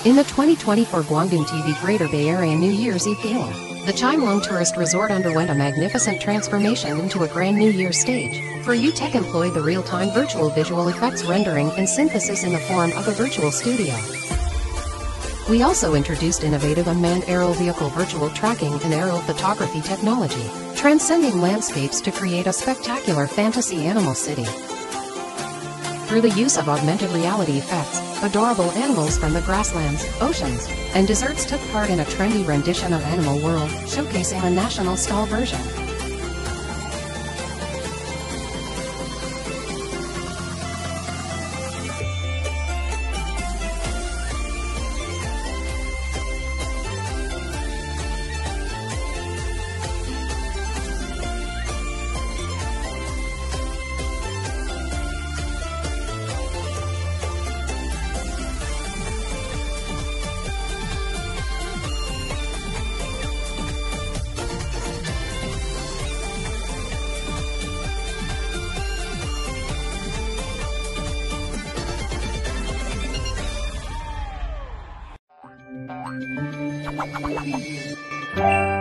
In the 2024 Guangdong TV Greater Bay Area New Year's Eve Gala, the Chimelong Tourist Resort underwent a magnificent transformation into a grand New Year's stage. For you, tech employed the real-time virtual visual effects rendering and synthesis in the form of a virtual studio. We also introduced innovative unmanned aerial vehicle virtual tracking and aerial photography technology, transcending landscapes to create a spectacular fantasy animal city. Through the use of augmented reality effects, adorable animals from the grasslands, oceans, and deserts took part in a trendy rendition of Animal World, showcasing a national style version. Thank you.